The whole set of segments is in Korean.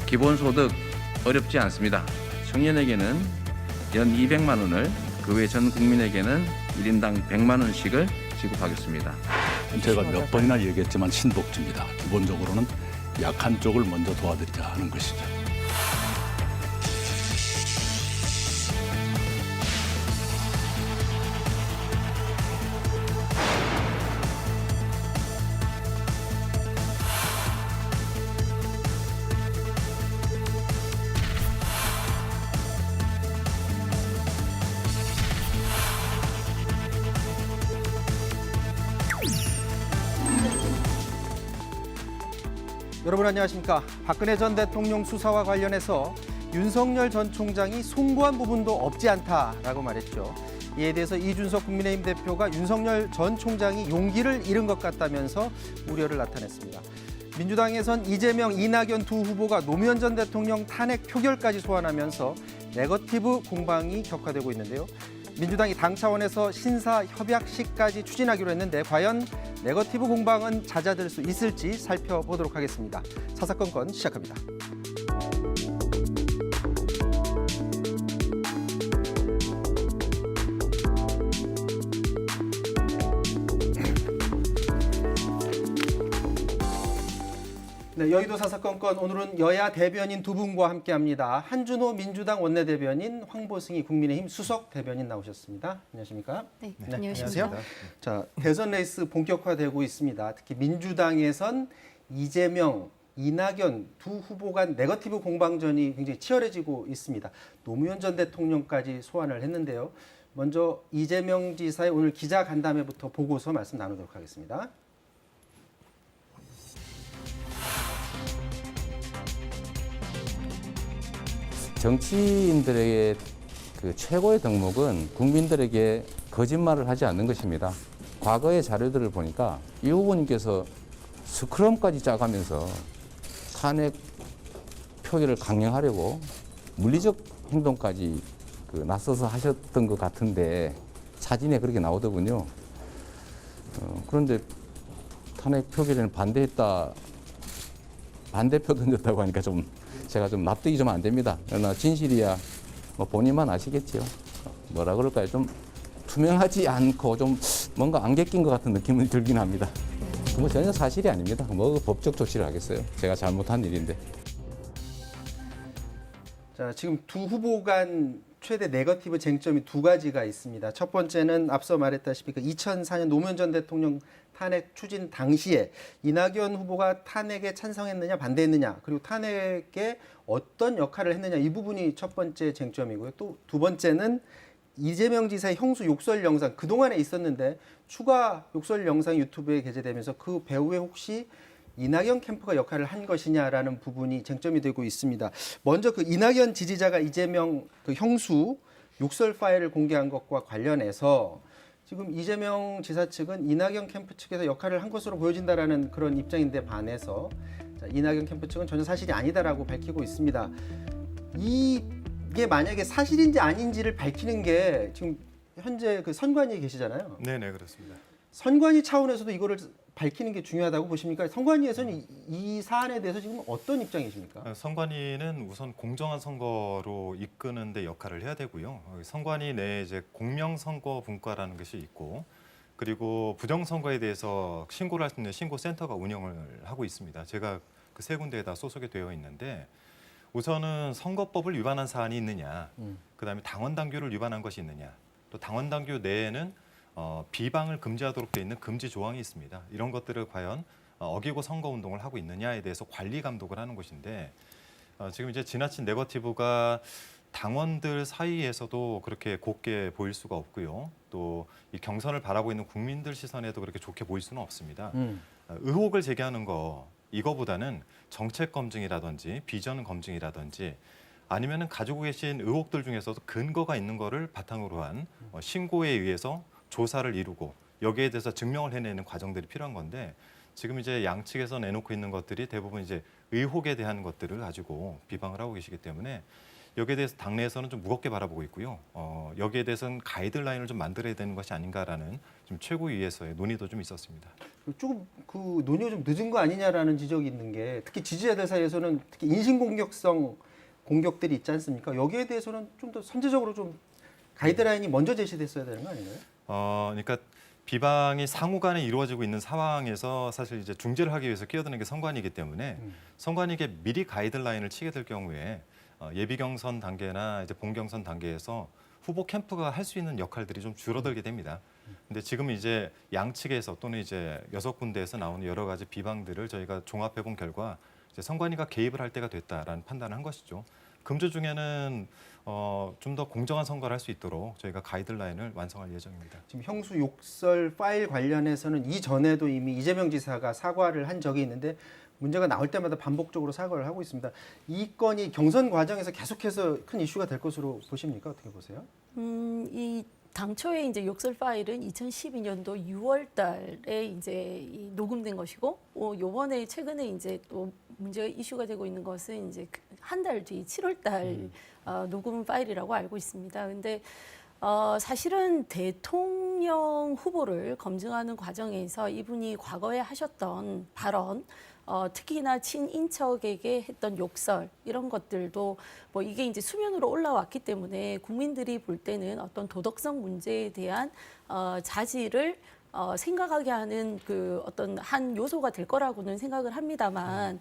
기본소득 어렵지 않습니다. 청년에게는 연 200만 원을, 그 외 전 국민에게는 1인당 100만 원씩을 지급하겠습니다. 제가 몇 번이나 얘기했지만 신복지입니다. 기본적으로는 약한 쪽을 먼저 도와드리자 하는 것이죠. 여러분 안녕하십니까. 박근혜 전 대통령 수사와 관련해서 윤석열 전 총장이 송구한 부분도 없지 않다라고 말했죠. 이에 대해서 이준석 국민의힘 대표가 윤석열 전 총장이 용기를 잃은 것 같다면서 우려를 나타냈습니다. 민주당에선 이재명, 이낙연 두 후보가 노무현 전 대통령 탄핵 표결까지 소환하면서 네거티브 공방이 격화되고 있는데요. 민주당이 당 차원에서 신사 협약식까지 추진하기로 했는데 과연 네거티브 공방은 잦아들 수 있을지 살펴보도록 하겠습니다. 사사건건 시작합니다. 네, 여의도 사사건건 오늘은 여야 대변인 두 분과 함께합니다. 한준호 민주당 원내대변인, 황보승희 국민의힘 수석 대변인 나오셨습니다. 안녕하십니까? 네, 네, 안녕하십니까? 자, 대선 레이스 본격화되고 있습니다. 특히 민주당에선 이재명, 이낙연 두 후보 간 네거티브 공방전이 굉장히 치열해지고 있습니다. 노무현 전 대통령까지 소환을 했는데요. 먼저 이재명 지사의 오늘 기자간담회부터 보고서 말씀 나누도록 하겠습니다. 정치인들에게 그 최고의 덕목은 국민들에게 거짓말을 하지 않는 것입니다. 과거의 자료들을 보니까 이 후보님께서 스크럼까지 짜가면서 탄핵 표결을 강행하려고 물리적 행동까지 나서서 하셨던 것 같은데 사진에 그렇게 나오더군요. 그런데 탄핵 표결에는 반대했다, 반대표 던졌다고 하니까 제가 납득이 좀 안 됩니다. 그러나 진실이야 본인만 아시겠죠. 뭐라 그럴까요? 좀 투명하지 않고 좀 뭔가 안개 낀 것 같은 느낌이 들긴 합니다. 전혀 사실이 아닙니다. 법적 조치를 하겠어요. 제가 잘못한 일인데. 자, 지금 두 후보 간 최대 네거티브 쟁점이 두 가지가 있습니다. 첫 번째는 앞서 말했다시피 2004년 노무현 전 대통령 탄핵 추진 당시에 이낙연 후보가 탄핵에 찬성했느냐 반대했느냐, 그리고 탄핵에 어떤 역할을 했느냐, 이 부분이 첫 번째 쟁점이고요. 또 두 번째는 이재명 지사의 형수 욕설 영상, 그동안에 있었는데 추가 욕설 영상 유튜브에 게재되면서 그 배후에 혹시 이낙연 캠프가 역할을 한 것이냐라는 부분이 쟁점이 되고 있습니다. 먼저 이낙연 지지자가 이재명 형수 욕설 파일을 공개한 것과 관련해서 지금 이재명 지사 측은 이낙연 캠프 측에서 역할을 한 것으로 보여진다라는 그런 입장인데 반해서 이낙연 캠프 측은 전혀 사실이 아니다라고 밝히고 있습니다. 이게 만약에 사실인지 아닌지를 밝히는 게 지금 현재 선관위에 계시잖아요. 네, 그렇습니다. 선관위 차원에서도 이거를 밝히는 게 중요하다고 보십니까? 선관위에서는 이 사안에 대해서 지금 어떤 입장이십니까? 선관위는 우선 공정한 선거로 이끄는 데 역할을 해야 되고요. 선관위 내에 이제 공명선거 분과라는 것이 있고, 그리고 부정선거에 대해서 신고를 할 수 있는 신고센터가 운영을 하고 있습니다. 제가 그 세 군데에다 소속이 되어 있는데, 우선은 선거법을 위반한 사안이 있느냐, 그다음에 당원당규를 위반한 것이 있느냐, 또 당원당규 내에는 비방을 금지하도록 되어 있는 금지 조항이 있습니다. 이런 것들을 과연 어기고 선거운동을 하고 있느냐에 대해서 관리 감독을 하는 것인데, 지금 이제 지나친 네거티브가 당원들 사이에서도 그렇게 곱게 보일 수가 없고요. 또 이 경선을 바라고 있는 국민들 시선에도 그렇게 좋게 보일 수는 없습니다. 의혹을 제기하는 이거보다는 정책 검증이라든지 비전 검증이라든지 아니면은 가지고 계신 의혹들 중에서도 근거가 있는 거를 바탕으로 한 신고에 의해서 조사를 이루고 여기에 대해서 증명을 해내는 과정들이 필요한 건데, 지금 이제 양측에서 내놓고 있는 것들이 대부분 이제 의혹에 대한 것들을 가지고 비방을 하고 계시기 때문에 여기에 대해서 당내에서는 좀 무겁게 바라보고 있고요. 여기에 대해서는 가이드라인을 좀 만들어야 되는 것이 아닌가라는 좀 최고위에서의 논의도 좀 있었습니다. 조금 그 논의가 좀 늦은 거 아니냐라는 지적이 있는 게 특히 지지자들 사이에서는 특히 인신공격성 공격들이 있지 않습니까? 여기에 대해서는 좀 더 선제적으로 좀 가이드라인이 먼저 제시됐어야 되는 거 아닌가요? 그러니까 비방이 상호 간에 이루어지고 있는 상황에서 사실 이제 중재를 하기 위해서 끼어드는 게 선관위이기 때문에 선관위에게 미리 가이드라인을 치게 될 경우에 예비 경선 단계나 이제 본 경선 단계에서 후보 캠프가 할 수 있는 역할들이 좀 줄어들게 됩니다. 근데 지금 이제 양측에서 또는 이제 6군데에서 나오는 여러 가지 비방들을 저희가 종합해 본 결과 이제 선관위가 개입을 할 때가 됐다라는 판단을 한 것이죠. 금주 중에는 좀 더 공정한 선거를 할 수 있도록 저희가 가이드라인을 완성할 예정입니다. 지금 형수 욕설 파일 관련해서는 이전에도 이미 이재명 지사가 사과를 한 적이 있는데 문제가 나올 때마다 반복적으로 사과를 하고 있습니다. 이 건이 경선 과정에서 계속해서 큰 이슈가 될 것으로 보십니까? 어떻게 보세요? 이 당초에 이제 욕설 파일은 2012년도 6월 달에 이제 녹음된 것이고, 요번에 최근에 이제 또 문제가 이슈가 되고 있는 것은 이제 한 달 뒤 7월 달 녹음 파일이라고 알고 있습니다. 근데 사실은 대통령 후보를 검증하는 과정에서 이분이 과거에 하셨던 발언, 특히나 친인척에게 했던 욕설 이런 것들도 뭐 이게 이제 수면으로 올라왔기 때문에 국민들이 볼 때는 어떤 도덕성 문제에 대한 자질을 생각하게 하는 그 어떤 한 요소가 될 거라고는 생각을 합니다만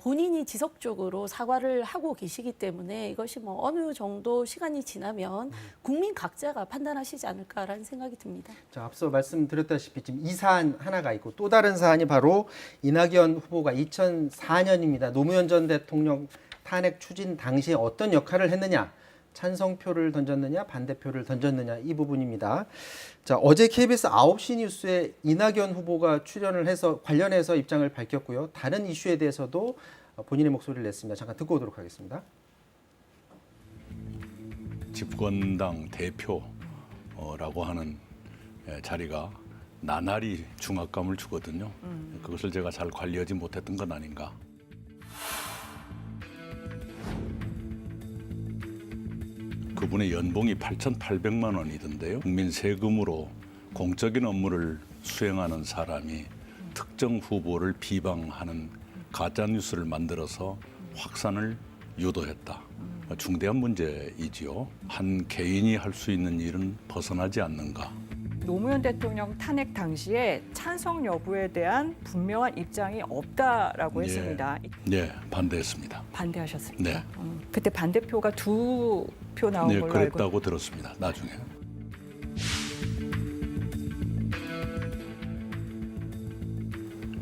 본인이 지속적으로 사과를 하고 계시기 때문에 이것이 뭐 어느 정도 시간이 지나면 국민 각자가 판단하시지 않을까라는 생각이 듭니다. 자, 앞서 말씀드렸다시피 지금 이 사안 하나가 있고 또 다른 사안이 바로 이낙연 후보가 2004년입니다. 노무현 전 대통령 탄핵 추진 당시에 어떤 역할을 했느냐, 찬성표를 던졌느냐, 반대표를 던졌느냐 이 부분입니다. 자, 어제 KBS 9시 뉴스에 이낙연 후보가 출연을 해서 관련해서 입장을 밝혔고요. 다른 이슈에 대해서도 본인의 목소리를 냈습니다. 잠깐 듣고 오도록 하겠습니다. 집권당 대표라고 하는 자리가 나날이 중압감을 주거든요. 그것을 제가 잘 관리하지 못했던 건 아닌가. 그분의 연봉이 8,800만 원이던데요. 국민 세금으로 공적인 업무를 수행하는 사람이 특정 후보를 비방하는 가짜 뉴스를 만들어서 확산을 유도했다. 중대한 문제이지요. 한 개인이 할 수 있는 일은 벗어나지 않는가. 노무현 대통령 탄핵 당시에 찬성 여부에 대한 분명한 입장이 없다라고 했습니다. 네, 반대했습니다. 반대하셨습니까? 네. 그때 반대표가 2표 나온 네, 걸로 그랬다고 알고 들었습니다. 나중에.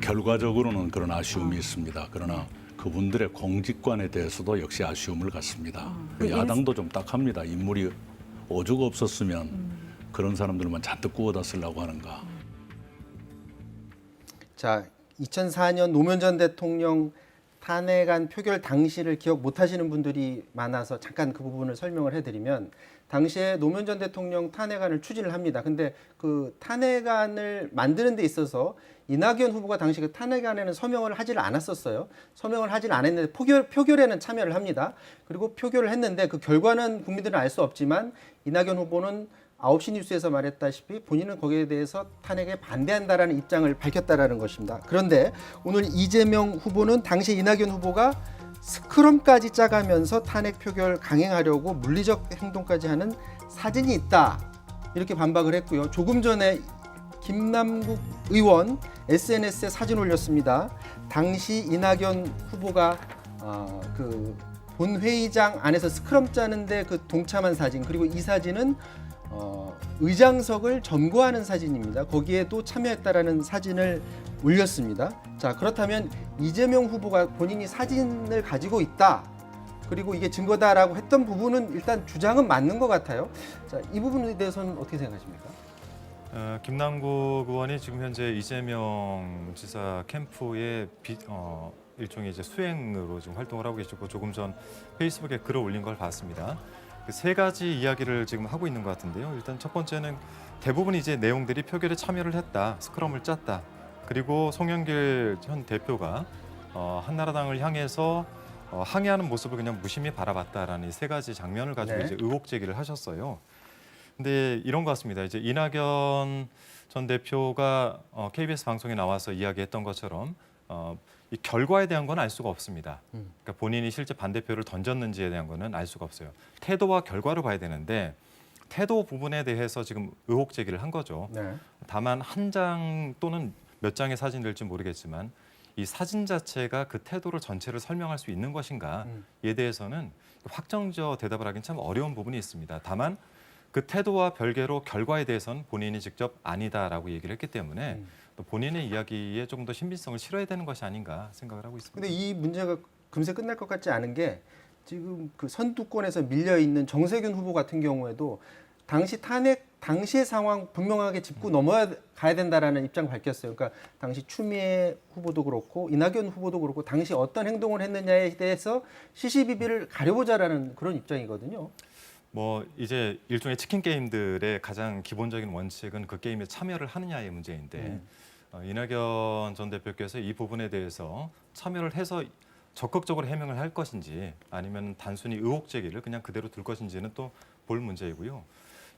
결과적으로는 그런 아쉬움이 있습니다. 그러나 그분들의 공직관에 대해서도 역시 아쉬움을 갖습니다. 야당도 좀 딱합니다. 인물이 오주가 없었으면 그런 사람들만 잔뜩 구워다 쓰려고 하는가. 자, 2004년 노무현 전 대통령 탄핵안 표결 당시를 기억 못 하시는 분들이 많아서 잠깐 그 부분을 설명을 해드리면 당시에 노무현 전 대통령 탄핵안을 추진을 합니다. 근데 그 탄핵안을 만드는 데 있어서 이낙연 후보가 당시 그 탄핵안에는 서명을 하지를 않았었어요. 서명을 하지는 않았는데 표결에는 참여를 합니다. 그리고 표결을 했는데 그 결과는 국민들은 알 수 없지만 이낙연 후보는 9시 뉴스에서 말했다시피 본인은 거기에 대해서 탄핵에 반대한다라는 입장을 밝혔다라는 것입니다. 그런데 오늘 이재명 후보는 당시 이낙연 후보가 스크럼까지 짜가면서 탄핵 표결 강행하려고 물리적 행동까지 하는 사진이 있다. 이렇게 반박을 했고요. 조금 전에 김남국 의원 SNS에 사진 올렸습니다. 당시 이낙연 후보가 그 본회의장 안에서 스크럼 짜는데 그 동참한 사진, 그리고 이 사진은 의장석을 점거하는 사진입니다. 거기에도 참여했다라는 사진을 올렸습니다. 자, 그렇다면 이재명 후보가 본인이 사진을 가지고 있다, 그리고 이게 증거다라고 했던 부분은 일단 주장은 맞는 것 같아요. 자, 이 부분에 대해서는 어떻게 생각하십니까? 김남국 의원이 지금 현재 이재명 지사 캠프의 일종의 이제 수행으로 지금 활동을 하고 계시고 조금 전 페이스북에 글을 올린 걸 봤습니다. 그 세 가지 이야기를 지금 하고 있는 것 같은데요. 일단 첫 번째는 대부분 이제 내용들이 표결에 참여를 했다, 스크럼을 짰다. 그리고 송영길 현 대표가 한나라당을 향해서 항의하는 모습을 그냥 무심히 바라봤다라는 이 세 가지 장면을 가지고 네. 이제 의혹 제기를 하셨어요. 근데 이런 것 같습니다. 이제 이낙연 전 대표가 KBS 방송에 나와서 이야기했던 것처럼 이 결과에 대한 건 알 수가 없습니다. 그러니까 본인이 실제 반대표를 던졌는지에 대한 거는 알 수가 없어요. 태도와 결과를 봐야 되는데 태도 부분에 대해서 지금 의혹 제기를 한 거죠. 네. 다만 한 장 또는 몇 장의 사진이 될지 모르겠지만 이 사진 자체가 그 태도를 전체를 설명할 수 있는 것인가에 대해서는 확정적 대답을 하기는 참 어려운 부분이 있습니다. 다만 그 태도와 별개로 결과에 대해서는 본인이 직접 아니다라고 얘기를 했기 때문에 또 본인의 이야기에 조금 더 신빙성을 실어야 되는 것이 아닌가 생각을 하고 있습니다. 근데 이 문제가 금세 끝날 것 같지 않은 게 지금 그 선두권에서 밀려 있는 정세균 후보 같은 경우에도 당시 탄핵 당시의 상황 분명하게 짚고 넘어가야 된다라는 입장 밝혔어요. 그러니까 당시 추미애 후보도 그렇고 이낙연 후보도 그렇고 당시 어떤 행동을 했느냐에 대해서 시시비비를 가려보자라는 그런 입장이거든요. 뭐 이제 일종의 치킨 게임들의 가장 기본적인 원칙은 그 게임에 참여를 하느냐의 문제인데 이낙연 전 대표께서 이 부분에 대해서 참여를 해서 적극적으로 해명을 할 것인지 아니면 단순히 의혹 제기를 그냥 그대로 둘 것인지는 또 볼 문제이고요.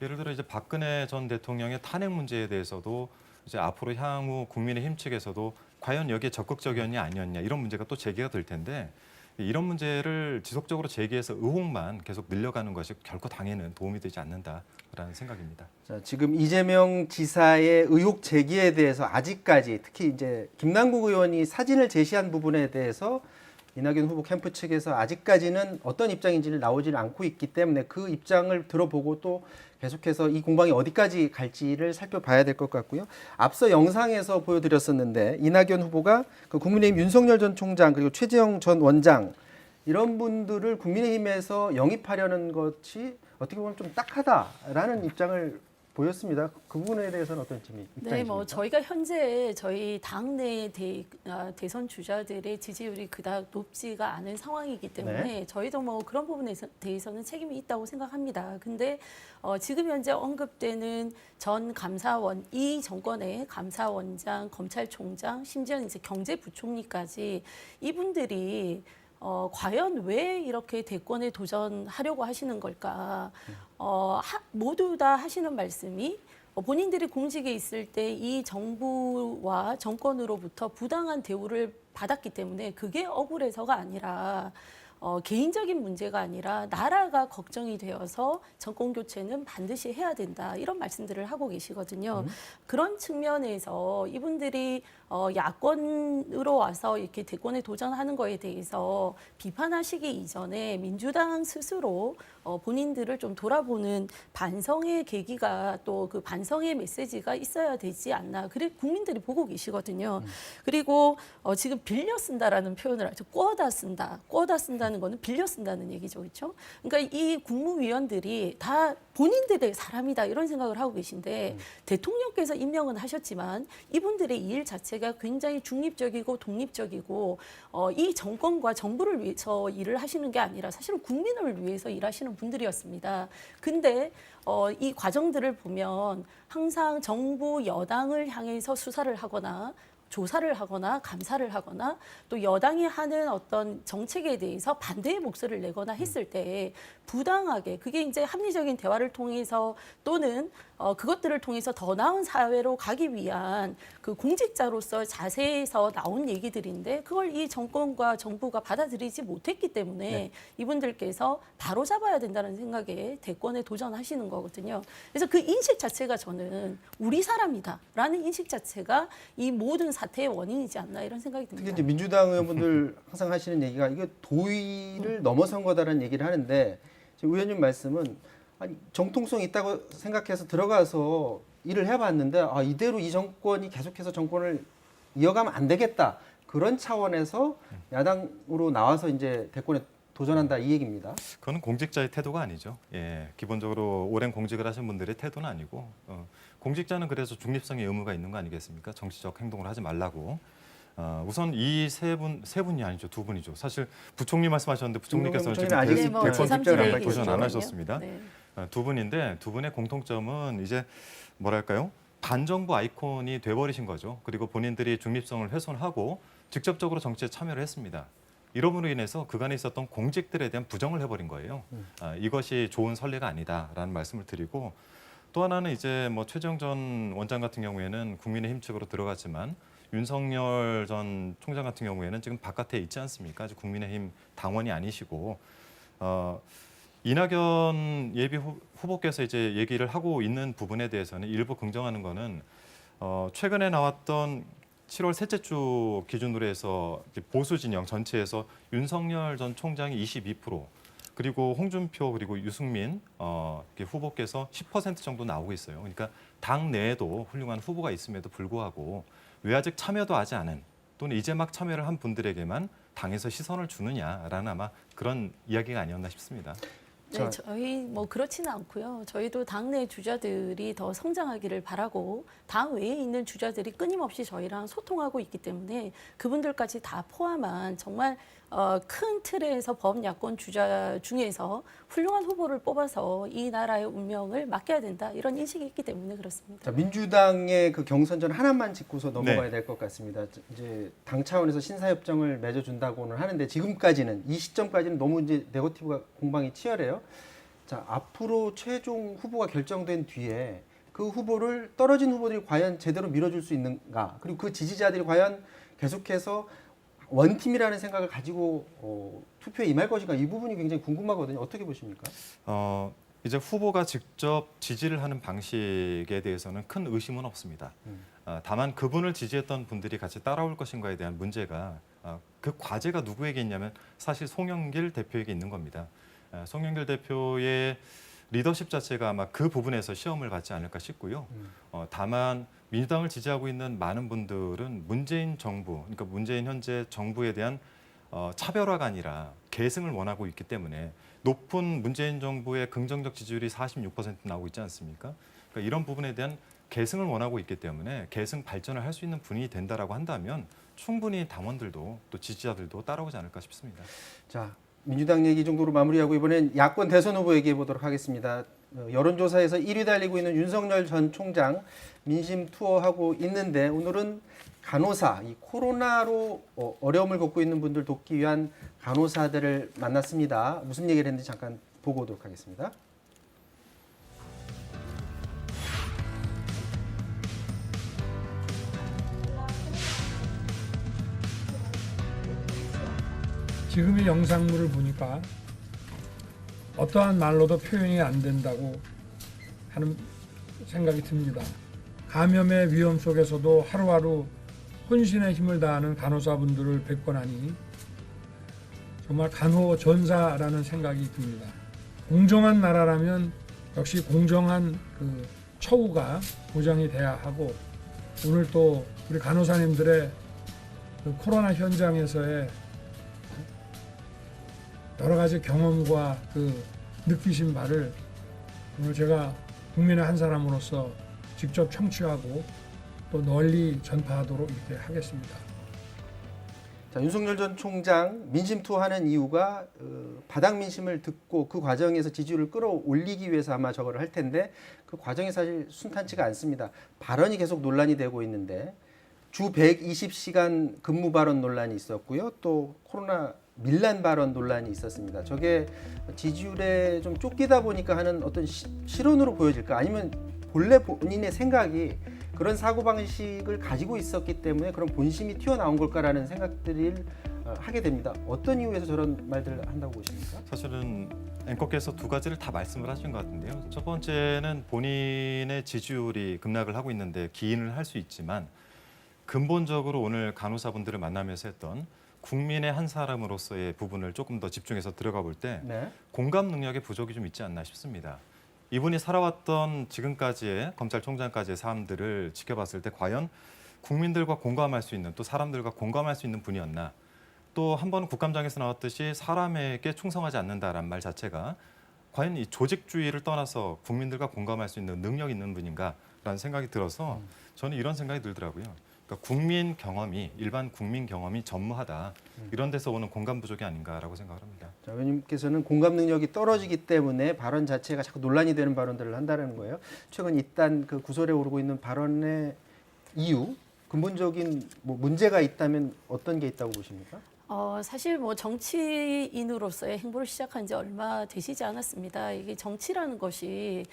예를 들어 이제 박근혜 전 대통령의 탄핵 문제에 대해서도 이제 앞으로 향후 국민의힘 측에서도 과연 여기에 적극적이었냐 아니었냐 이런 문제가 또 제기가 될 텐데 이런 문제를 지속적으로 제기해서 의혹만 계속 늘려가는 것이 결코 당에는 도움이 되지 않는다라는 생각입니다. 자, 지금 이재명 지사의 의혹 제기에 대해서 아직까지 특히 이제 김남국 의원이 사진을 제시한 부분에 대해서 이낙연 후보 캠프 측에서 아직까지는 어떤 입장인지를 나오질 않고 있기 때문에 그 입장을 들어보고 또 계속해서 이 공방이 어디까지 갈지를 살펴봐야 될 것 같고요. 앞서 영상에서 보여드렸었는데 이낙연 후보가 그 국민의힘 윤석열 전 총장 그리고 최재형 전 원장 이런 분들을 국민의힘에서 영입하려는 것이 어떻게 보면 좀 딱하다라는 입장을 보였습니다. 그 부분에 대해서는 어떤 입장이십니까? 네, 뭐 저희가 현재 저희 당내 대선 주자들의 지지율이 그닥 높지가 않은 상황이기 때문에 네. 저희도 뭐 그런 부분에 대해서는 책임이 있다고 생각합니다. 근데 지금 현재 언급되는 전 감사원, 이 정권의 감사원장, 검찰총장, 심지어 이제 경제부총리까지 이분들이 과연 왜 이렇게 대권에 도전하려고 하시는 걸까? 모두 다 하시는 말씀이 본인들이 공직에 있을 때 이 정부와 정권으로부터 부당한 대우를 받았기 때문에 그게 억울해서가 아니라 개인적인 문제가 아니라 나라가 걱정이 되어서 정권 교체는 반드시 해야 된다 이런 말씀들을 하고 계시거든요. 그런 측면에서 이분들이 야권으로 와서 이렇게 대권에 도전하는 거에 대해서 비판하시기 이전에 민주당 스스로 본인들을 좀 돌아보는 반성의 계기가 또 그 반성의 메시지가 있어야 되지 않나. 그래 국민들이 보고 계시거든요. 그리고 지금 빌려 쓴다라는 표현을 하죠. 꿔다 쓴다. 꿔다 쓴다는 거는 빌려 쓴다는 얘기죠. 그렇죠? 그러니까 이 국무위원들이 다 본인들의 사람이다 이런 생각을 하고 계신데 대통령께서 임명은 하셨지만 이분들의 일 자체가 굉장히 중립적이고 독립적이고 이 정권과 정부를 위해서 일을 하시는 게 아니라 사실은 국민을 위해서 일하시는 분들이었습니다. 근데 이 과정들을 보면 항상 정부 여당을 향해서 수사를 하거나 조사를 하거나 감사를 하거나 또 여당이 하는 어떤 정책에 대해서 반대의 목소리를 내거나 했을 때 부당하게 그게 이제 합리적인 대화를 통해서 또는 그것들을 통해서 더 나은 사회로 가기 위한 그 공직자로서 자세에서 나온 얘기들인데 그걸 이 정권과 정부가 받아들이지 못했기 때문에 이분들께서 바로잡아야 된다는 생각에 대권에 도전하시는 거거든요. 그래서 그 인식 자체가 저는 우리 사람이다라는 인식 자체가 이 모든 사태의 원인이지 않나 이런 생각이 특히 듭니다. 이제 민주당 의원분들 항상 하시는 얘기가 이게 도의를 넘어선 거다라는 얘기를 하는데 지금 의원님 말씀은 아니, 정통성 있다고 생각해서 들어가서 일을 해봤는데 이대로 이 정권이 계속해서 정권을 이어가면 안 되겠다 그런 차원에서 야당으로 나와서 이제 대권에 도전한다 이 얘기입니다. 그거는 공직자의 태도가 아니죠. 예, 기본적으로 오랜 공직을 하신 분들의 태도는 아니고 공직자는 그래서 중립성의 의무가 있는 거 아니겠습니까? 정치적 행동을 하지 말라고. 우선 이 세 분이 아니죠, 두 분이죠. 사실 부총리 말씀하셨는데 부총리께서는 지금 아직 네, 뭐 대권 입장을 안 제3지대에 도전 안 계시거든요. 하셨습니다. 네. 두 분인데 두 분의 공통점은 이제 뭐랄까요? 반정부 아이콘이 돼버리신 거죠. 그리고 본인들이 중립성을 훼손하고 직접적으로 정치에 참여를 했습니다. 이러므로 인해서 그간에 있었던 공직들에 대한 부정을 해버린 거예요. 이것이 좋은 선례가 아니다라는 말씀을 드리고 또 하나는 이제 뭐 최재형 전 원장 같은 경우에는 국민의힘 측으로 들어갔지만 윤석열 전 총장 같은 경우에는 지금 바깥에 있지 않습니까? 아직 국민의힘 당원이 아니시고 이낙연 예비 후보께서 이제 얘기를 하고 있는 부분에 대해서는 일부 긍정하는 거는 최근에 나왔던 7월 셋째 주 기준으로 해서 보수 진영 전체에서 윤석열 전 총장이 22%, 그리고 홍준표 그리고 유승민 후보께서 10% 정도 나오고 있어요. 그러니까 당 내에도 훌륭한 후보가 있음에도 불구하고 왜 아직 참여도 하지 않은 또는 이제 막 참여를 한 분들에게만 당에서 시선을 주느냐라는 아마 그런 이야기가 아니었나 싶습니다. 네, 저희 뭐 그렇지는 않고요. 저희도 당내 주자들이 더 성장하기를 바라고 당 외에 있는 주자들이 끊임없이 저희랑 소통하고 있기 때문에 그분들까지 다 포함한 정말 큰 틀에서 범야권 주자 중에서 훌륭한 후보를 뽑아서 이 나라의 운명을 맡겨야 된다 이런 인식이 있기 때문에 그렇습니다. 자, 민주당의 그 경선전 하나만 짚고서 넘어가야 될 것 같습니다. 이제 당 차원에서 신사협정을 맺어준다고는 하는데 지금까지는 이 시점까지는 너무 이제 네거티브가 공방이 치열해요. 자, 앞으로 최종 후보가 결정된 뒤에 그 후보를 떨어진 후보들이 과연 제대로 밀어줄 수 있는가? 그리고 그 지지자들이 과연 계속해서 원팀이라는 생각을 가지고 투표에 임할 것인가? 이 부분이 굉장히 궁금하거든요. 어떻게 보십니까? 이제 후보가 직접 지지를 하는 방식에 대해서는 큰 의심은 없습니다. 다만 그분을 지지했던 분들이 같이 따라올 것인가에 대한 문제가 그 과제가 누구에게 있냐면 사실 송영길 대표에게 있는 겁니다. 송영길 대표의 리더십 자체가 아마 그 부분에서 시험을 받지 않을까 싶고요. 다만 민주당을 지지하고 있는 많은 분들은 문재인 정부, 그러니까 문재인 현재 정부에 대한 차별화가 아니라 계승을 원하고 있기 때문에 높은 문재인 정부의 긍정적 지지율이 46% 나오고 있지 않습니까? 그러니까 이런 부분에 대한 계승을 원하고 있기 때문에 계승 발전을 할 수 있는 분이 된다라고 한다면 충분히 당원들도 또 지지자들도 따라오지 않을까 싶습니다. 자, 민주당 얘기 정도로 마무리하고 이번엔 야권 대선 후보 얘기해 보도록 하겠습니다. 여론조사에서 1위 달리고 있는 윤석열 전 총장 민심 투어하고 있는데 오늘은 간호사, 이 코로나로 어려움을 겪고 있는 분들 돕기 위한 간호사들을 만났습니다. 무슨 얘기를 했는지 잠깐 보고 오도록 하겠습니다. 지금 이 영상물을 보니까 어떠한 말로도 표현이 안 된다고 하는 생각이 듭니다. 감염의 위험 속에서도 하루하루 혼신의 힘을 다하는 간호사분들을 뵙고 나니 정말 간호전사라는 생각이 듭니다. 공정한 나라라면 역시 공정한 그 처우가 보장이 돼야 하고 오늘 또 우리 간호사님들의 그 코로나 현장에서의 여러 가지 경험과 그 느끼신 바를 오늘 제가 국민의 한 사람으로서 직접 청취하고 또 널리 전파하도록 이렇게 하겠습니다. 자, 윤석열 전 총장 민심 투어하는 이유가 바닥 민심을 듣고 그 과정에서 지지율을 끌어올리기 위해서 아마 저거를 할 텐데 그 과정이 사실 순탄치가 않습니다. 발언이 계속 논란이 되고 있는데 주 120시간 근무 발언 논란이 있었고요. 또 코로나 밀란 발언 논란이 있었습니다. 저게 지지율에 좀 쫓기다 보니까 하는 어떤 실언으로 보여질까? 아니면 본래 본인의 생각이 그런 사고방식을 가지고 있었기 때문에 그런 본심이 튀어나온 걸까라는 생각들을 하게 됩니다. 어떤 이유에서 저런 말들을 한다고 보십니까? 사실은 앵커께서 두 가지를 다 말씀을 하신 것 같은데요. 첫 번째는 본인의 지지율이 급락을 하고 있는데 기인을 할 수 있지만 근본적으로 오늘 간호사분들을 만나면서 했던 국민의 한 사람으로서의 부분을 조금 더 집중해서 들어가 볼 때 네. 공감 능력의 부족이 좀 있지 않나 싶습니다. 이분이 살아왔던 지금까지의 검찰총장까지의 삶들을 지켜봤을 때 과연 국민들과 공감할 수 있는 또 사람들과 공감할 수 있는 분이었나. 또 한 번 국감장에서 나왔듯이 사람에게 충성하지 않는다라는 말 자체가 과연 이 조직주의를 떠나서 국민들과 공감할 수 있는 능력 있는 분인가라는 생각이 들어서 저는 이런 생각이 들더라고요. 그러니까 국민 경험이 일반 국민 경험이 전무하다. 이런 데서 오는 공감 부족이 아닌가라고 생각을 합니다. 자, 의원님께서는 공감 능력이 떨어지기 때문에 발언 자체가 자꾸 논란이 되는 발언들을 한다는 거예요. 최근 일단 그 구설에 오르고 있는 발언의 이유, 근본적인 뭐 문제가 있다면 어떤 게 있다고 보십니까? 사실 뭐 정치인으로서의 행보를 시작한 지 얼마 되시지 않았습니다. 이게 정치라는 것이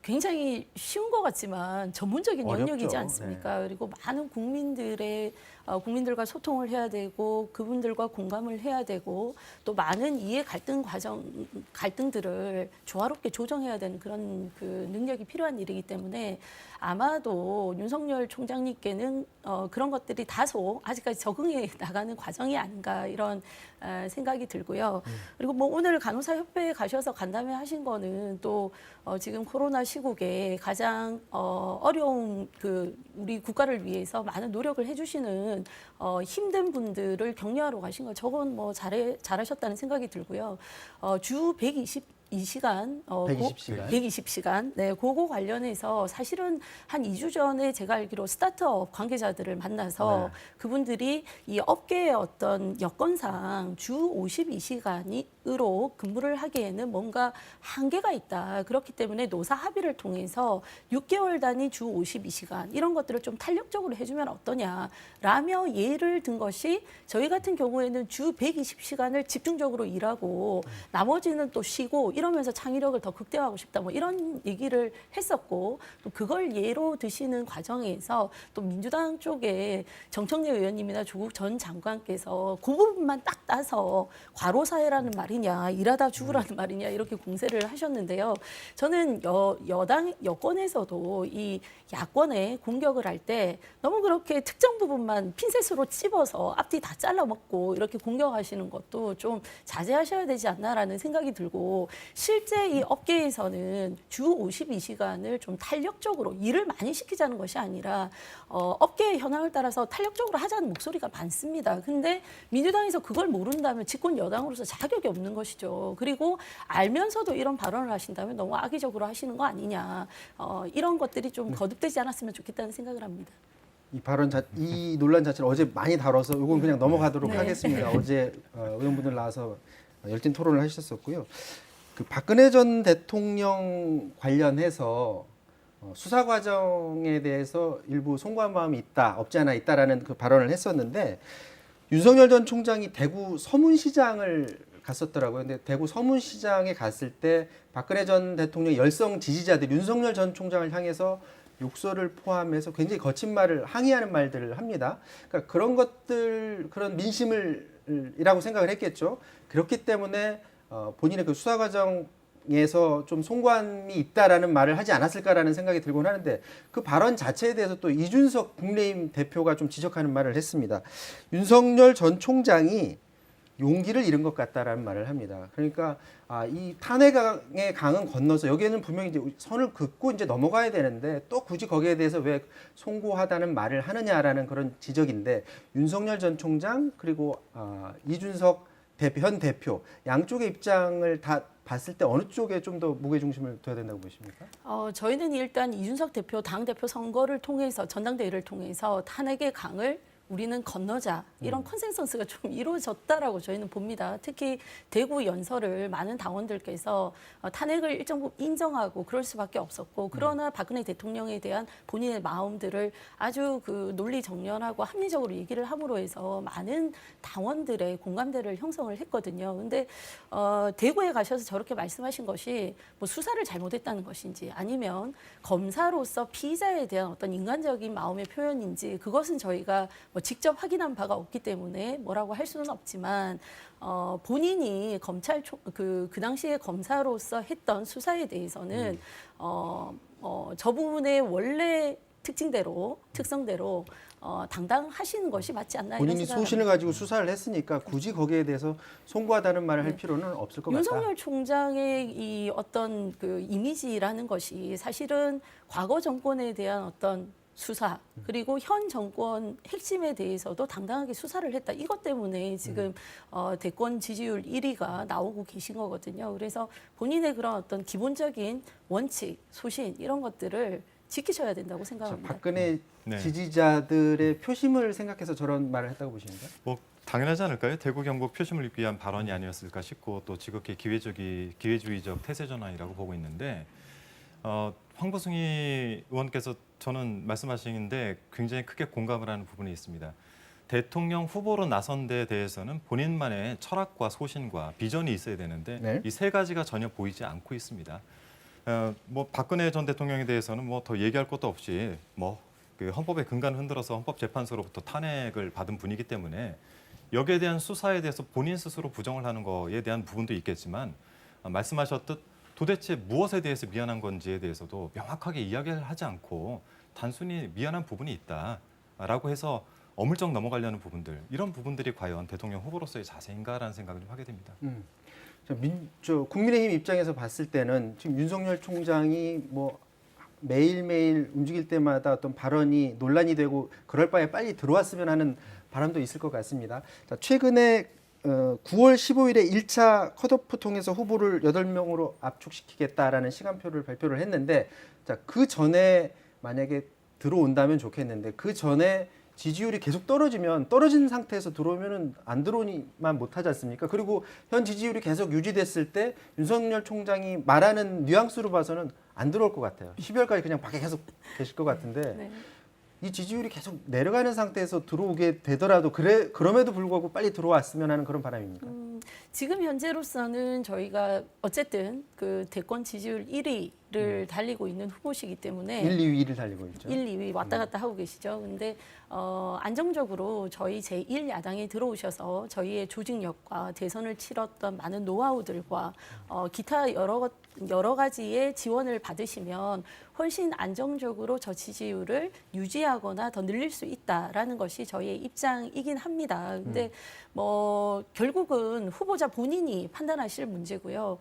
굉장히 쉬운 것 같지만 전문적인 어렵죠. 영역이지 않습니까? 그리고 많은 국민들과 소통을 해야 되고 그분들과 공감을 해야 되고 또 많은 이해 갈등들을 조화롭게 조정해야 되는 그런 그 능력이 필요한 일이기 때문에 아마도 윤석열 총장님께는 그런 것들이 다소 아직까지 적응해 나가는 과정이 아닌가 이런 생각이 들고요. 그리고 뭐 오늘 간호사협회에 가셔서 간담회 하신 거는 또 지금 코로나 시국에 가장 어려운 그 우리 국가를 위해서 많은 노력을 해주시는 힘든 분들을 격려하러 가신 거 저건 뭐 잘하셨다는 생각이 들고요. 주 120시간, 120시간. 120시간. 네, 그거 관련해서 사실은 한 2주 전에 제가 알기로 스타트업 관계자들을 만나서 그분들이 이 업계의 어떤 여건상 주 52시간으로 근무를 하기에는 뭔가 한계가 있다. 그렇기 때문에 노사 합의를 통해서 6개월 단위 주 52시간 이런 것들을 좀 탄력적으로 해주면 어떠냐라며 예를 든 것이 저희 같은 경우에는 주 120시간을 집중적으로 일하고 나머지는 또 쉬고 이러면서 창의력을 더 극대화하고 싶다 뭐 이런 얘기를 했었고 또 그걸 예로 드시는 과정에서 또 민주당 쪽에 정청래 의원님이나 조국 전 장관께서 그 부분만 딱 따서 과로사회라는 말이냐 일하다 죽으라는 말이냐 이렇게 공세를 하셨는데요. 저는 여권에서도 이 야권에 공격을 할 때 너무 그렇게 특정 부분만 핀셋으로 찝어서 앞뒤 다 잘라먹고 이렇게 공격하시는 것도 좀 자제하셔야 되지 않나라는 생각이 들고 실제 이 업계에서는 주 52시간을 좀 탄력적으로 일을 많이 시키자는 것이 아니라 업계의 현황을 따라서 탄력적으로 하자는 목소리가 많습니다. 근데 민주당에서 그걸 모른다면 집권 여당으로서 자격이 없는 것이죠. 그리고 알면서도 이런 발언을 하신다면 너무 악의적으로 하시는 거 아니냐. 이런 것들이 좀 거듭되지 않았으면 좋겠다는 생각을 합니다. 이 논란 자체를 어제 많이 다뤄서 이건 그냥 넘어가도록 네. 하겠습니다. 어제 의원분들 나와서 열띤 토론을 하셨었고요. 그 박근혜 전 대통령 관련해서 수사 과정에 대해서 일부 송구한 마음이 있다, 없지 않아 있다라는 그 발언을 했었는데 윤석열 전 총장이 대구 서문시장을 갔었더라고요. 근데 대구 서문시장에 갔을 때 박근혜 전 대통령 열성 지지자들이 윤석열 전 총장을 향해서 욕설을 포함해서 굉장히 거친 말을 항의하는 말들을 합니다. 그러니까 그런 것들, 그런 민심을이라고 생각을 했겠죠. 그렇기 때문에 본인의 그 수사 과정에서 좀 송구함이 있다라는 말을 하지 않았을까라는 생각이 들곤 하는데 그 발언 자체에 대해서 또 이준석 국민의힘 대표가 좀 지적하는 말을 했습니다. 윤석열 전 총장이 용기를 잃은 것 같다라는 말을 합니다. 그러니까 이 탄핵의 강은 건너서 여기에는 분명히 이제 선을 긋고 이제 넘어가야 되는데 또 굳이 거기에 대해서 왜 송구하다는 말을 하느냐라는 그런 지적인데 윤석열 전 총장 그리고 이준석 현 대표 양쪽의 입장을 다 봤을 때 어느 쪽에 좀 더 무게 중심을 둬야 된다고 보십니까? 저희는 일단 이준석 대표 당대표 선거를 통해서 전당대회를 통해서 탄핵의 강을 우리는 건너자 이런 컨센서스가 좀 이루어졌다라고 저희는 봅니다. 특히 대구 연설을 많은 당원들께서 탄핵을 일정 부분 인정하고 그럴 수밖에 없었고 그러나 박근혜 대통령에 대한 본인의 마음들을 아주 그 논리 정연하고 합리적으로 얘기를 함으로 해서 많은 당원들의 공감대를 형성을 했거든요. 근데 대구에 가셔서 저렇게 말씀하신 것이 뭐 수사를 잘못했다는 것인지 아니면 검사로서 피의자에 대한 어떤 인간적인 마음의 표현인지 그것은 저희가 뭐 직접 확인한 바가 없기 때문에 뭐라고 할 수는 없지만 본인이 그 당시에 검사로서 했던 수사에 대해서는 저 부분의 원래 특성대로 당당하시는 것이 맞지 않나 이런 본인이 생각을 소신을 합니다. 가지고 수사를 했으니까 굳이 거기에 대해서 송구하다는 말을 할 필요는 없을 것 같다. 윤석열 총장의 이 어떤 그 이미지라는 것이 사실은 과거 정권에 대한 어떤 수사 그리고 현 정권 핵심에 대해서도 당당하게 수사를 했다. 이것 때문에 지금 대권 지지율 1위가 나오고 계신 거거든요. 그래서 본인의 그런 어떤 기본적인 원칙, 소신 이런 것들을 지키셔야 된다고 생각합니다. 박근혜 네. 지지자들의 표심을 생각해서 저런 말을 했다고 보십니까? 뭐 당연하지 않을까요? 대구 경북 표심을 입기 위한 발언이 아니었을까 싶고 또 지극히 기회주의적 태세 전환이라고 보고 있는데 황보승희 의원께서 저는 말씀하시는데 굉장히 크게 공감을 하는 부분이 있습니다. 대통령 후보로 나선 데 대해서는 본인만의 철학과 소신과 비전이 있어야 되는데 네. 이 세 가지가 전혀 보이지 않고 있습니다. 뭐 박근혜 전 대통령에 대해서는 뭐 더 얘기할 것도 없이 뭐 그 헌법의 근간을 흔들어서 헌법재판소로부터 탄핵을 받은 분이기 때문에 여기에 대한 수사에 대해서 본인 스스로 부정을 하는 거에 대한 부분도 있겠지만 말씀하셨듯 도대체 무엇에 대해서 미안한 건지에 대해서도 명확하게 이야기를 하지 않고 단순히 미안한 부분이 있다라고 해서 어물쩍 넘어가려는 부분들, 이런 부분들이 과연 대통령 후보로서의 자세인가라는 생각을 좀 하게 됩니다. 국민의힘 입장에서 봤을 때는 지금 윤석열 총장이 뭐 매일매일 움직일 때마다 어떤 발언이 논란이 되고 그럴 바에 빨리 들어왔으면 하는 바람도 있을 것 같습니다. 자, 최근에 9월 15일에 1차 컷오프 통해서 후보를 8명으로 압축시키겠다라는 시간표를 발표를 했는데, 자, 그 전에 만약에 들어온다면 좋겠는데, 그 전에 지지율이 계속 떨어진 상태에서 들어오면은 안 들어오니만 못하지 않습니까? 그리고 현 지지율이 계속 유지됐을 때 윤석열 총장이 말하는 뉘앙스로 봐서는 안 들어올 것 같아요. 12월까지 그냥 밖에 계속 계실 것 같은데 네. 이 지지율이 계속 내려가는 상태에서 들어오게 되더라도 그럼에도 불구하고 빨리 들어왔으면 하는 그런 바람입니까? 지금 현재로서는 저희가 어쨌든 그 대권 지지율 1위를 달리고 있는 후보시기 때문에 1, 2위를 달리고 있죠. 1, 2위 왔다 갔다 하고 계시죠. 근데 안정적으로 저희 제1야당에 들어오셔서 저희의 조직력과 대선을 치렀던 많은 노하우들과 기타 여러 가지의 지원을 받으시면 훨씬 안정적으로 저 지지율을 유지하거나 더 늘릴 수 있다라는 것이 저희의 입장이긴 합니다. 근데 뭐 결국은 후보자 본인이 판단하실 문제고요.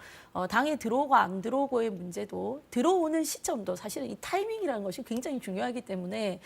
당에 들어오고 안 들어오고의 문제도, 들어오는 시점도 사실은 이 타이밍이라는 것이 굉장히 중요하기 때문에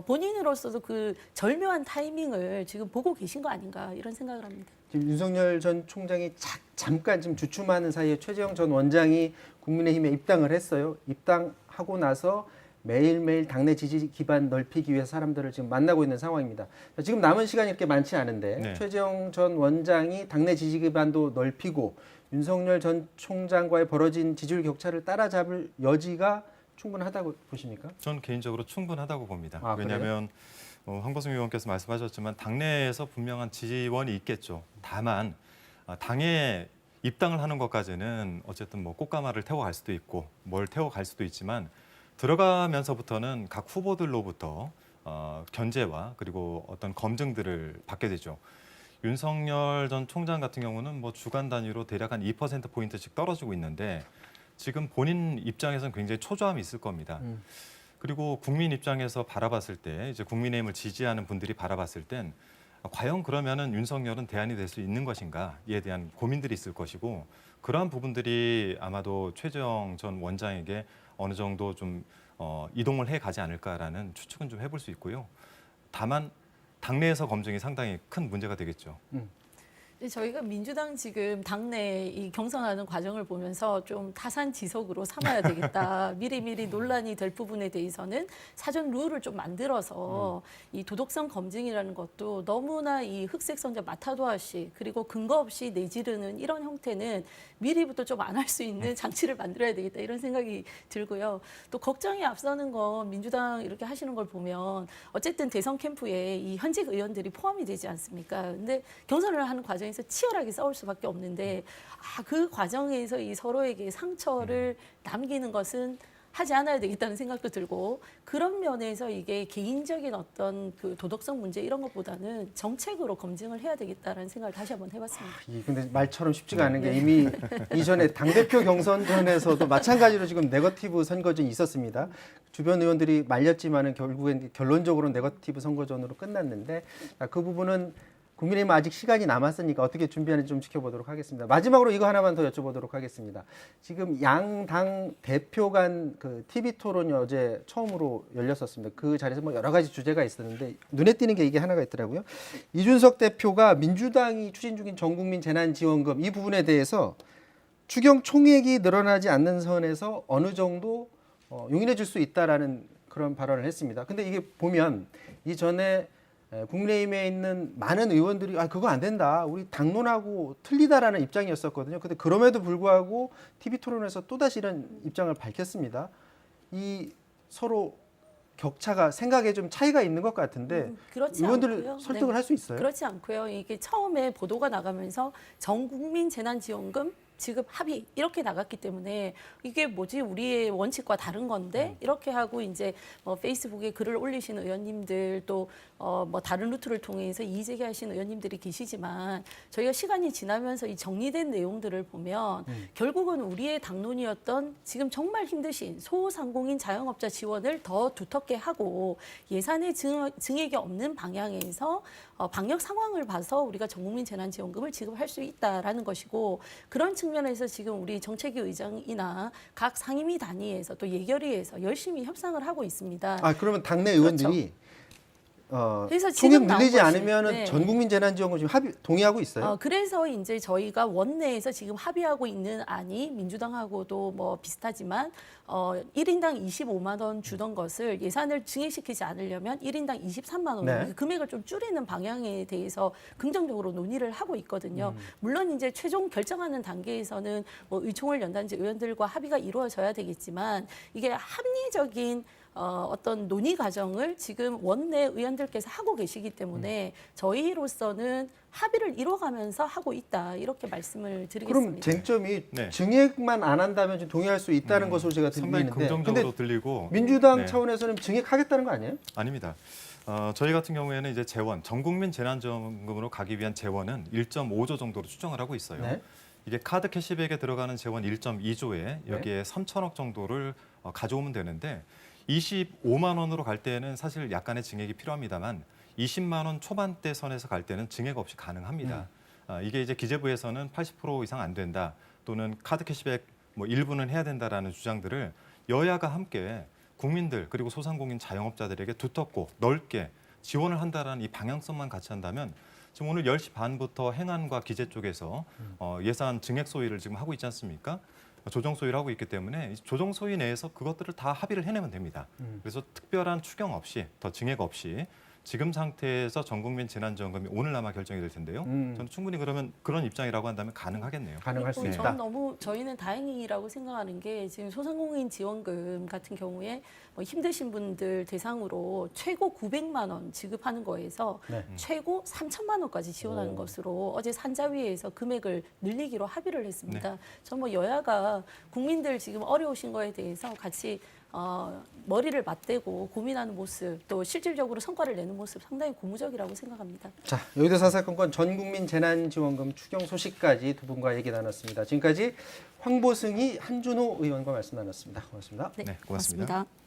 본인으로서도 그 절묘한 타이밍을 지금 보고 계신 거 아닌가 이런 생각을 합니다. 지금 윤석열 전 총장이 잠깐 지금 주춤하는 사이에 최재형 전 원장이 국민의힘에 입당을 했어요. 입당하고 나서 매일매일 당내 지지 기반 넓히기 위해 사람들을 지금 만나고 있는 상황입니다. 지금 남은 시간이 이렇게 많지 않은데 네. 최재형 전 원장이 당내 지지 기반도 넓히고 윤석열 전 총장과의 벌어진 지지율 격차를 따라잡을 여지가 충분하다고 보십니까? 저는 개인적으로 충분하다고 봅니다. 아, 그래요? 왜냐하면 황보승 의원께서 말씀하셨지만 당내에서 분명한 지원이 있겠죠. 다만 당에 입당을 하는 것까지는 어쨌든 뭐 꽃가마를 태워갈 수도 있고 뭘 태워갈 수도 있지만 들어가면서부터는 각 후보들로부터 견제와 그리고 어떤 검증들을 받게 되죠. 윤석열 전 총장 같은 경우는 뭐 주간 단위로 대략 한 2%포인트씩 떨어지고 있는데 지금 본인 입장에서는 굉장히 초조함이 있을 겁니다. 그리고 국민 입장에서 바라봤을 때 이제 국민의힘을 지지하는 분들이 바라봤을 땐 과연 그러면은 윤석열은 대안이 될 수 있는 것인가에 대한 고민들이 있을 것이고 그러한 부분들이 아마도 최재형 전 원장에게 어느 정도 좀 이동을 해 가지 않을까라는 추측은 좀 해볼 수 있고요. 다만 당내에서 검증이 상당히 큰 문제가 되겠죠. 저희가 민주당 지금 당내 이 경선하는 과정을 보면서 좀 타산지석으로 삼아야 되겠다. 미리미리 논란이 될 부분에 대해서는 사전 룰을 좀 만들어서 이 도덕성 검증이라는 것도 너무나 이 흑색 선자 마타도아식 그리고 근거 없이 내지르는 이런 형태는 미리부터 좀 안 할 수 있는 장치를 만들어야 되겠다 이런 생각이 들고요. 또 걱정이 앞서는 건 민주당 이렇게 하시는 걸 보면 어쨌든 대선 캠프에 이 현직 의원들이 포함이 되지 않습니까? 근데 경선을 하는 과정에서 치열하게 싸울 수밖에 없는데 그 과정에서 이 서로에게 상처를 남기는 것은 하지 않아야 되겠다는 생각도 들고 그런 면에서 이게 개인적인 어떤 그 도덕성 문제 이런 것보다는 정책으로 검증을 해야 되겠다라는 생각을 다시 한번 해봤습니다. 근데 말처럼 쉽지가 않은 게 이미 이전에 당대표 경선전에서도 마찬가지로 지금 네거티브 선거전이 있었습니다. 주변 의원들이 말렸지만은 결국엔 결론적으로는 네거티브 선거전으로 끝났는데 그 부분은 국민의힘 아직 시간이 남았으니까 어떻게 준비하는지 좀 지켜보도록 하겠습니다. 마지막으로 이거 하나만 더 여쭤보도록 하겠습니다. 지금 양당 대표 간 그 TV 토론이 어제 처음으로 열렸었습니다. 그 자리에서 뭐 여러 가지 주제가 있었는데 눈에 띄는 게 이게 하나가 있더라고요. 이준석 대표가 민주당이 추진 중인 전국민 재난지원금 이 부분에 대해서 추경 총액이 늘어나지 않는 선에서 어느 정도 용인해 줄 수 있다라는 그런 발언을 했습니다. 근데 이게 보면 이전에 국민의힘에 있는 많은 의원들이 그거 안 된다. 우리 당론하고 틀리다라는 입장이었었거든요. 근데 그럼에도 불구하고 TV 토론에서 또다시 이런 입장을 밝혔습니다. 이 서로 격차가 생각에 좀 차이가 있는 것 같은데 그렇지 의원들 않고요. 설득을 네. 할 수 있어요? 그렇지 않고요. 이게 처음에 보도가 나가면서 전국민 재난지원금 지급 합의 이렇게 나갔기 때문에 이게 뭐지 우리의 원칙과 다른 건데 이렇게 하고 이제 뭐 페이스북에 글을 올리시는 의원님들 또 뭐 다른 루트를 통해서 이의 제기하시는 의원님들이 계시지만 저희가 시간이 지나면서 이 정리된 내용들을 보면 결국은 우리의 당론이었던 지금 정말 힘드신 소상공인 자영업자 지원을 더 두텁게 하고 예산의 증액이 없는 방향에서 방역 상황을 봐서 우리가 전국민 재난지원금을 지급할 수 있다라는 것이고 그런 측면에서 지금 우리 정책위 의장이나 각 상임위 단위에서 또 예결위에서 열심히 협상을 하고 있습니다. 아 그러면 당내 의원들이 그래서 총액 지금 나온 늘리지 것이- 않으면은 네. 전국민 재난지원금 지금 동의하고 있어요? 그래서 이제 저희가 원내에서 지금 합의하고 있는 안이 민주당하고도 뭐 비슷하지만 1인당 25만 원 주던 것을 예산을 증액시키지 않으려면 1인당 23만 원으로 네. 금액을 좀 줄이는 방향에 대해서 긍정적으로 논의를 하고 있거든요. 물론 이제 최종 결정하는 단계에서는 뭐 의총을 연단지 의원들과 합의가 이루어져야 되겠지만 이게 합리적인 어떤 논의 과정을 지금 원내 의원들께서 하고 계시기 때문에 저희로서는 합의를 이뤄가면서 하고 있다 이렇게 말씀을 드리겠습니다. 그럼 쟁점이 네. 증액만 안 한다면 좀 동의할 수 있다는 것으로 제가 상당히 들리는데 긍정적으로 근데 들리고 민주당 네. 차원에서는 증액하겠다는 거 아니에요? 아닙니다. 저희 같은 경우에는 이제 재원, 전국민 재난지원금으로 가기 위한 재원은 1.5조 정도로 추정을 하고 있어요. 네. 이게 카드 캐시백에 들어가는 재원 1.2조에 여기에 3천억 정도를 가져오면 되는데 25만 원으로 갈 때는 사실 약간의 증액이 필요합니다만 20만 원 초반대 선에서 갈 때는 증액 없이 가능합니다. 이게 이제 기재부에서는 80% 이상 안 된다 또는 카드 캐시백 뭐 일부는 해야 된다라는 주장들을 여야가 함께 국민들 그리고 소상공인 자영업자들에게 두텁고 넓게 지원을 한다라는 이 방향성만 같이 한다면 지금 오늘 10시 반부터 행안과 기재 쪽에서 예산 증액 소위를 지금 하고 있지 않습니까? 조정 소위를 하고 있기 때문에 이 조정 소위 내에서 그것들을 다 합의를 해내면 됩니다. 그래서 특별한 추경 없이 더 증액 없이 지금 상태에서 전국민 재난지원금이 오늘나마 결정이 될 텐데요. 저는 충분히 그러면 그런 입장이라고 한다면 가능하겠네요. 가능할 수 그리고 있다. 저는 너무 저희는 다행이라고 생각하는 게 지금 소상공인 지원금 같은 경우에 뭐 힘드신 분들 대상으로 최고 900만 원 지급하는 거에서 네. 최고 3천만 원까지 지원하는 것으로 어제 산자위에서 금액을 늘리기로 합의를 했습니다. 저 뭐 여야가 국민들 지금 어려우신 거에 대해서 같이 머리를 맞대고 고민하는 모습 또 실질적으로 성과를 내는 모습 상당히 고무적이라고 생각합니다. 자, 여의도 사사건건 전국민 재난지원금 추경 소식까지 두 분과 얘기 나눴습니다. 지금까지 황보승희, 한준호 의원과 말씀 나눴습니다. 고맙습니다. 네, 고맙습니다. 고맙습니다.